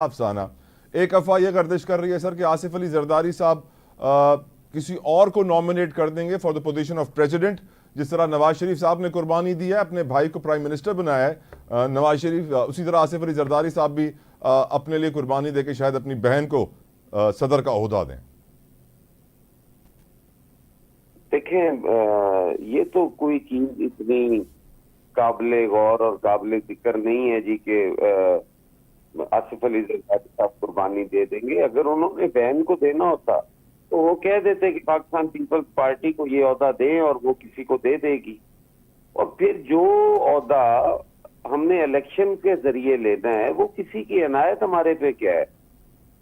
अफसाना एक अफवाह यह गर्दिश कर रही है सर कि आसिफ अली जरदारी साहब किसी और को नॉमिनेट कर देंगे for the position of president. जिस तरह नवाज शरीफ साहब ने कुर्बानी दी है, अपने भाई को प्राइम मिनिस्टर बनाया है नवाज शरीफ, उसी तरह आसिफ अली जरदारी साहब भी अपने लिए कुर्बानी देकर शायद अपनी बहन को सदर का ओहदा दें। देखें, ये तो कोई चीज इतनी काबिले गौर और काबिले जिक्र नहीं है जी कि आसिफ अली जरदारी साहब कुर्बानी दे देंगे। अगर उन्होंने बहन को देना होता तो वो कह देते कि पाकिस्तान पीपल्स पार्टी को ये ओहदा दें और वो किसी को दे देगी। और फिर जो ओहदा हमने इलेक्शन के जरिए लेना है वो किसी की इनायत हमारे पे क्या है?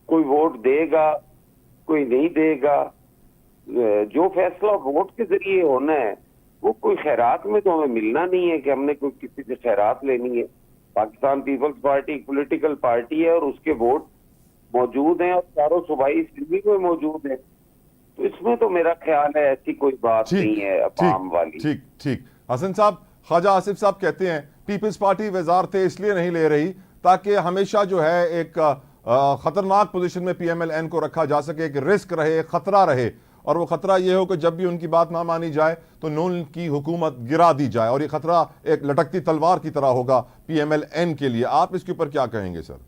कोई वोट देगा, कोई नहीं देगा। जो फैसला वोट के जरिए होना है वो कोई खैरात में तो हमें मिलना नहीं है कि हमने कोई किसी से खैरात लेनी है। पाकिस्तान पीपल्स पार्टी एक पॉलिटिकल पार्टी है और उसके वोट मौजूद हैं और चारों सूबाई असेंबली में मौजूद है। तो इसमें तो मेरा ख्याल है ऐसी कोई बात नहीं है अवाम वाली। ठीक ठीक हसन साहब, ख्वाजा आसिफ साहब कहते हैं पीपल्स पार्टी वजारतें इसलिए नहीं ले रही ताकि हमेशा जो है एक खतरनाक पोजीशन में पीएमएलएन को रखा जा सके, एक रिस्क रहे, खतरा रहे, और वो खतरा ये हो कि जब भी उनकी बात ना मानी जाए तो नून की हुकूमत गिरा दी जाए, और ये खतरा एक लटकती तलवार की तरह होगा पीएमएलएन के लिए। आप इसके ऊपर क्या कहेंगे सर?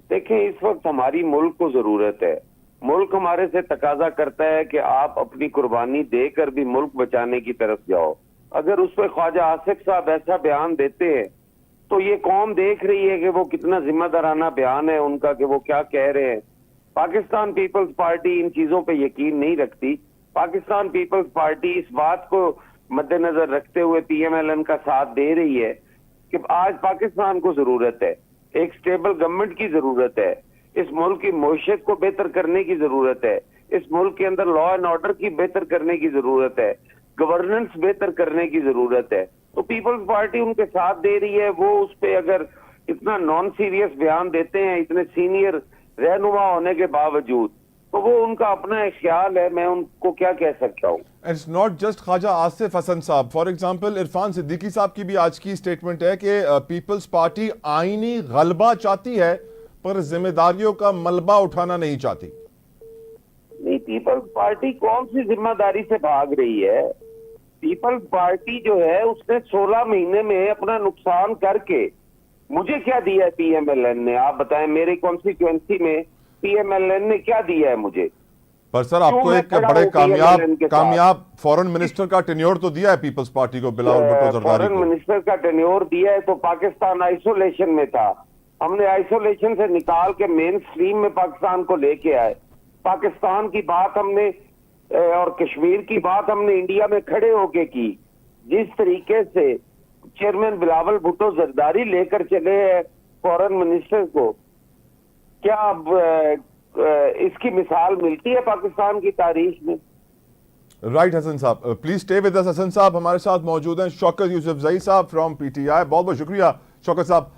देखें, इस वक्त हमारी मुल्क को जरूरत है। मुल्क हमारे से तकाजा करता है कि आप अपनी कुर्बानी देकर भी मुल्क बचाने की तरफ जाओ। अगर उस पर ख्वाजा आसिफ साहब ऐसा बयान देते हैं तो ये कौम देख रही है कि वो कितना जिम्मेदाराना बयान है उनका, कि वो क्या कह रहे हैं। पाकिस्तान पीपल्स पार्टी इन चीजों पे यकीन नहीं रखती। पाकिस्तान पीपल्स पार्टी इस बात को मद्देनजर रखते हुए पीएमएलएन का साथ दे रही है कि आज पाकिस्तान को जरूरत है, एक स्टेबल गवर्नमेंट की जरूरत है, इस मुल्क की मईशत को बेहतर करने की जरूरत है, इस मुल्क के अंदर लॉ एंड ऑर्डर की बेहतर करने की जरूरत है, गवर्नेंस बेहतर करने की जरूरत है। तो पीपल्स पार्टी उनके साथ दे रही है। वो उस पर अगर इतना नॉन सीरियस बयान देते हैं इतने सीनियर रहनुमा होने के बावजूद, तो वो उनका अपना एक ख्याल है, मैं उनको क्या कह सकता हूँ। It's not just Khwaja Asif Hasan साहब, फॉर एग्जांपल इरफान सिद्दीकी साहब की भी आज की स्टेटमेंट है कि पीपल्स पार्टी आईनी गलबा चाहती है पर जिम्मेदारियों का मलबा उठाना नहीं चाहती। नहीं, पीपल्स पार्टी कौन सी जिम्मेदारी से भाग रही है? पीपल्स पार्टी जो है उसने 16 महीने में अपना नुकसान करके मुझे क्या दिया है पीएमएलएन ने? आप बताएं, मेरे कॉन्स्टिट्यूएंसी में पीएमएलएन ने क्या दिया है मुझे? पर सर आपको एक बड़े कामयाब फॉरेन मिनिस्टर का टेन्योर तो दिया है पीपल्स पार्टी को, बिलावल भुट्टो जरदारी को। फॉरेन मिनिस्टर का टेन्योर दिया है तो पाकिस्तान आइसोलेशन में था। हमने आइसोलेशन से निकाल के मेन स्ट्रीम में पाकिस्तान को लेके आए। पाकिस्तान की बात हमने और कश्मीर की बात हमने इंडिया में खड़े होके की। जिस तरीके से चेयरमैन बिलावल भुट्टो जरदारी लेकर चले हैं फॉरेन मिनिस्टर को, क्या अब इसकी मिसाल मिलती है पाकिस्तान की तारीख में? राइट हसन साहब, please stay with us. Hasan साहब हमारे साथ मौजूद हैं शौकत यूसुफजई साहब फ्रॉम पीटीआई। बहुत बहुत शुक्रिया शौकत साहब